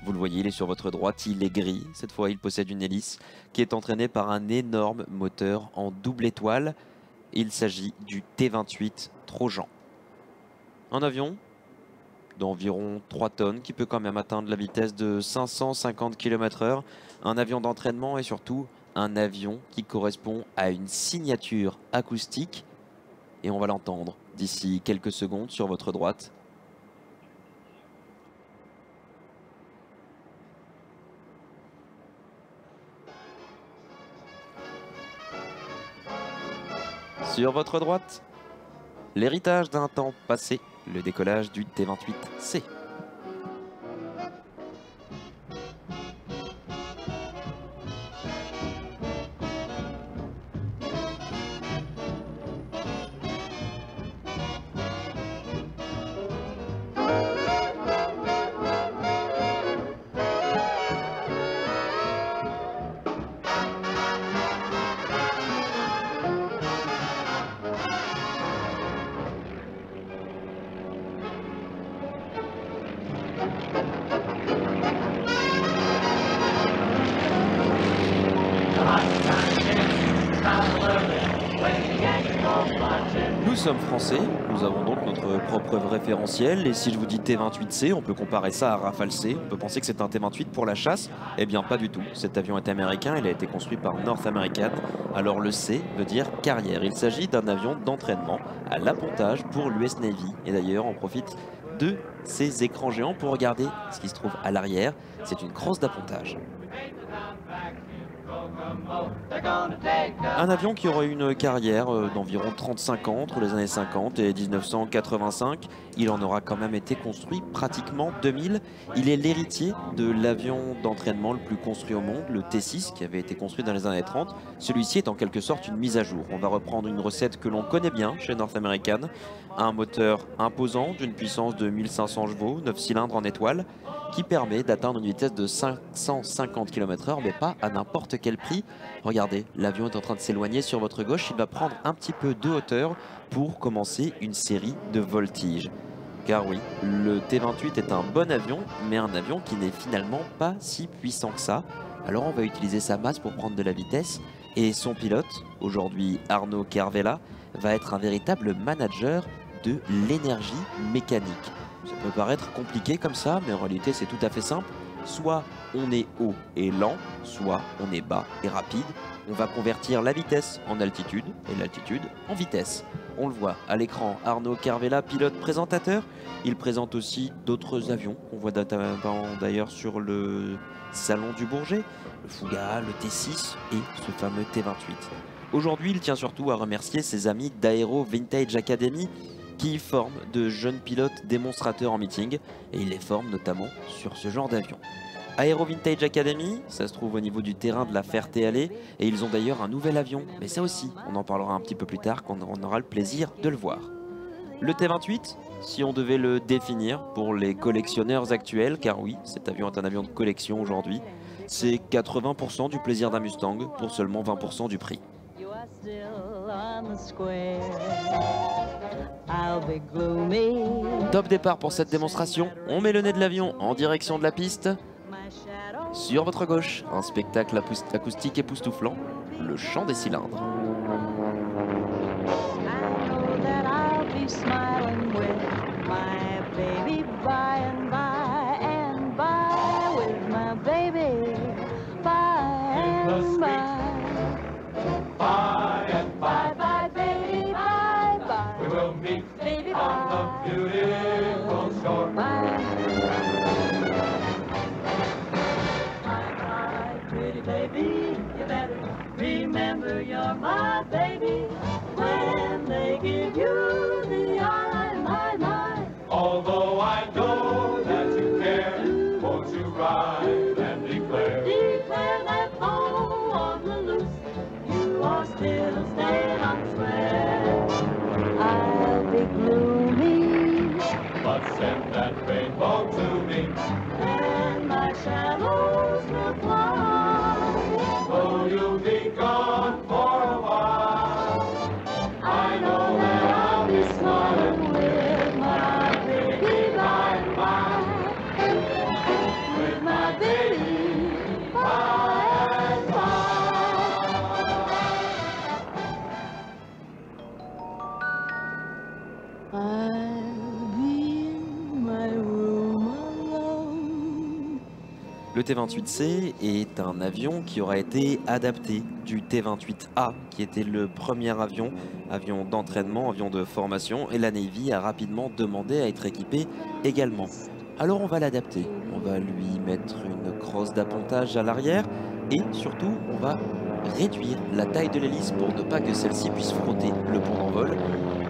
Vous le voyez, il est sur votre droite, il est gris. Cette fois, il possède une hélice qui est entraînée par un énorme moteur en double étoile. Il s'agit du T-28 Trojan. Un avion d'environ 3 tonnes qui peut quand même atteindre la vitesse de 550 km/h. Un avion d'entraînement et surtout un avion qui correspond à une signature acoustique. Et on va l'entendre d'ici quelques secondes sur votre droite. Sur votre droite, l'héritage d'un temps passé, le décollage du T-28C. Nous sommes français, nous avons donc notre propre référentiel et si je vous dis T-28C, on peut comparer ça à Rafale C, on peut penser que c'est un T-28 pour la chasse, eh bien pas du tout, cet avion est américain, il a été construit par North American, alors le C veut dire carrière, il s'agit d'un avion d'entraînement à l'appontage pour l'US Navy et d'ailleurs on profite de ces écrans géants pour regarder ce qui se trouve à l'arrière, c'est une crosse d'appontage. Un avion qui aurait une carrière d'environ 35 ans entre les années 50 et 1985. Il en aura quand même été construit pratiquement 2000. Il est l'héritier de l'avion d'entraînement le plus construit au monde, le T6, qui avait été construit dans les années 30. Celui-ci est en quelque sorte une mise à jour. On va reprendre une recette que l'on connaît bien chez North American. Un moteur imposant d'une puissance de 1500 chevaux, 9 cylindres en étoile, qui permet d'atteindre une vitesse de 550 km/h, mais pas à n'importe quel prix. Regardez, l'avion est en train de s'éloigner sur votre gauche. Il va prendre un petit peu de hauteur pour commencer une série de voltiges. Car oui, le T-28 est un bon avion, mais un avion qui n'est finalement pas si puissant que ça. Alors on va utiliser sa masse pour prendre de la vitesse. Et son pilote, aujourd'hui Arnaud Kervella, va être un véritable manager de l'énergie mécanique. Ça peut paraître compliqué comme ça, mais en réalité c'est tout à fait simple. Soit on est haut et lent, soit on est bas et rapide. On va convertir la vitesse en altitude et l'altitude en vitesse. On le voit à l'écran, Arnaud Kervella, pilote présentateur. Il présente aussi d'autres avions qu'on voit d'ailleurs sur le salon du Bourget, le Fouga, le T6 et ce fameux T-28. Aujourd'hui, il tient surtout à remercier ses amis d'Aero Vintage Academy qui forment de jeunes pilotes démonstrateurs en meeting et il les forme notamment sur ce genre d'avion. Aero Vintage Academy, ça se trouve au niveau du terrain de la Ferté-Alais et ils ont d'ailleurs un nouvel avion, mais ça aussi, on en parlera un petit peu plus tard quand on aura le plaisir de le voir. Le T-28, si on devait le définir pour les collectionneurs actuels, car oui, cet avion est un avion de collection aujourd'hui, c'est 80% du plaisir d'un Mustang pour seulement 20% du prix. Top départ pour cette démonstration, on met le nez de l'avion en direction de la piste. Sur votre gauche, un spectacle acoustique époustouflant, le chant des cylindres. Baby, you better remember you're my baby when they give you the I. Although I know that you care, won't you ride and declare? Declare that all on the loose, you are still staying on track. I'll be gloomy, but send that rainbow to me, and my shadows will fly. Oh, you'll be gone for a while. I know that I'll be smiling with my baby by and by. With my Le T-28C est un avion qui aura été adapté du T-28A, qui était le premier avion d'entraînement, avion de formation, et la Navy a rapidement demandé à être équipé également. Alors on va l'adapter, on va lui mettre une crosse d'appontage à l'arrière, et surtout on va réduire la taille de l'hélice pour ne pas que celle-ci puisse frotter le pont d'envol.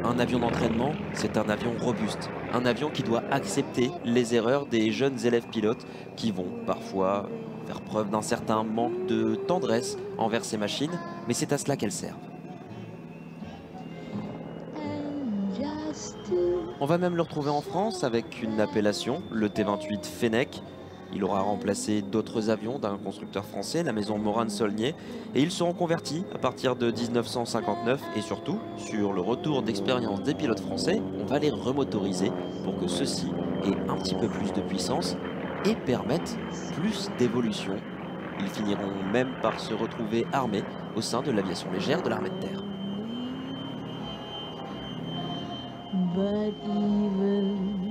Un avion d'entraînement, c'est un avion robuste, un avion qui doit accepter les erreurs des jeunes élèves pilotes qui vont parfois faire preuve d'un certain manque de tendresse envers ces machines, mais c'est à cela qu'elles servent. On va même le retrouver en France avec une appellation, le T-28 Fennec. Il aura remplacé d'autres avions d'un constructeur français, la maison Morane-Saulnier, et ils seront convertis à partir de 1959 et surtout, sur le retour d'expérience des pilotes français, on va les remotoriser pour que ceux-ci aient un petit peu plus de puissance et permettent plus d'évolution. Ils finiront même par se retrouver armés au sein de l'aviation légère de l'armée de terre.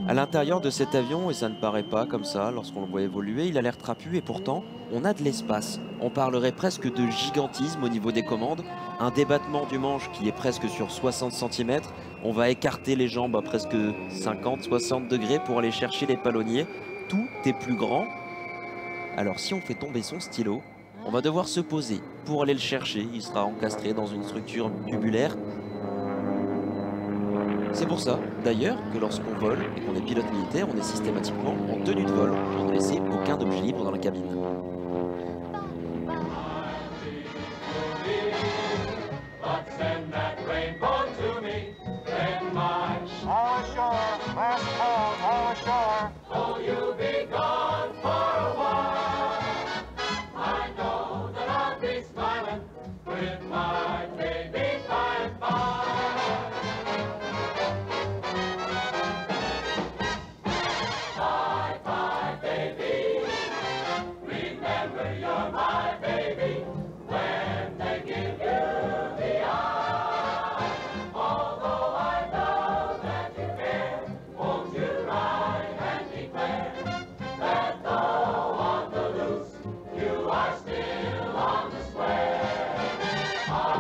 À l'intérieur de cet avion, et ça ne paraît pas comme ça lorsqu'on le voit évoluer, il a l'air trapu et pourtant on a de l'espace. On parlerait presque de gigantisme au niveau des commandes, un débattement du manche qui est presque sur 60 cm, on va écarter les jambes à presque 50-60 degrés pour aller chercher les palonniers, tout est plus grand. Alors si on fait tomber son stylo, on va devoir se poser pour aller le chercher, il sera encastré dans une structure tubulaire. C'est pour ça, d'ailleurs, que lorsqu'on vole et qu'on est pilote militaire, on est systématiquement en tenue de vol pour ne laisser aucun objet libre dans la cabine.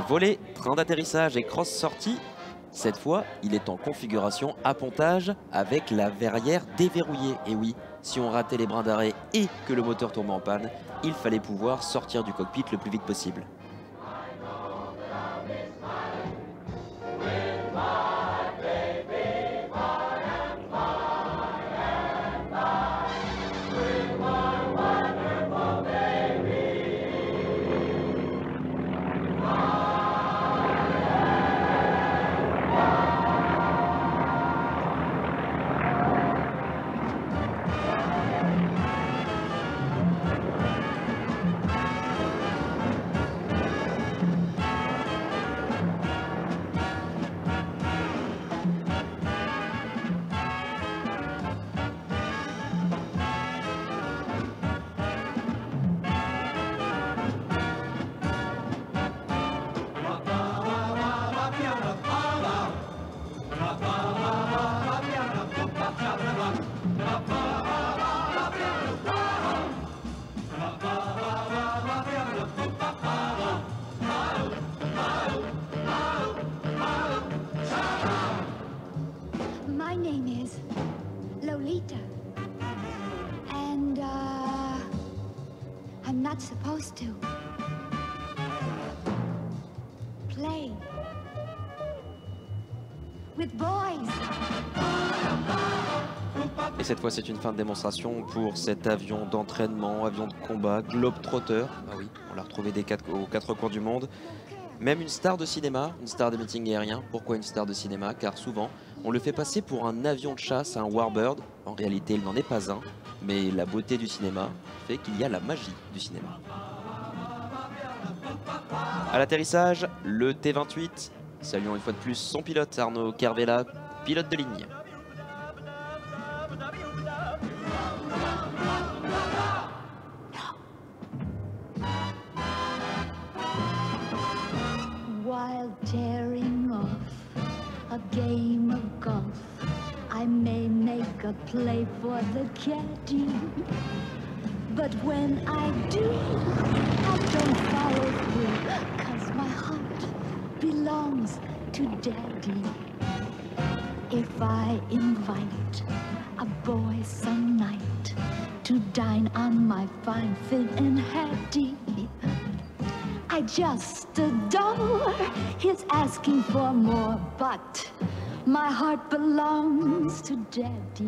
Volet, train d'atterrissage et crosse sortie. Cette fois, il est en configuration appontage avec la verrière déverrouillée. Et oui, si on ratait les brins d'arrêt et que le moteur tombait en panne, il fallait pouvoir sortir du cockpit le plus vite possible. My name is Lolita, and I'm not supposed to play with boys. Et cette fois, c'est une fin de démonstration pour cet avion d'entraînement, avion de combat, Globetrotter. Ah oui, on l'a retrouvé aux quatre coins du monde. Même une star de cinéma, une star des meetings aériens. Pourquoi une star de cinéma? Car souvent, on le fait passer pour un avion de chasse, un Warbird. En réalité, il n'en est pas un. Mais la beauté du cinéma fait qu'il y a la magie du cinéma. À l'atterrissage, le T-28. Saluons une fois de plus son pilote, Arnaud Kervella, pilote de ligne. While tearing off a game of golf, I may make a play for the caddy. But when I do, I don't follow through, 'cause my heart belongs to Daddy. If I invite a boy some night to dine on my fine Finn and Hattie, I just adore his asking for more, but my heart belongs to Daddy.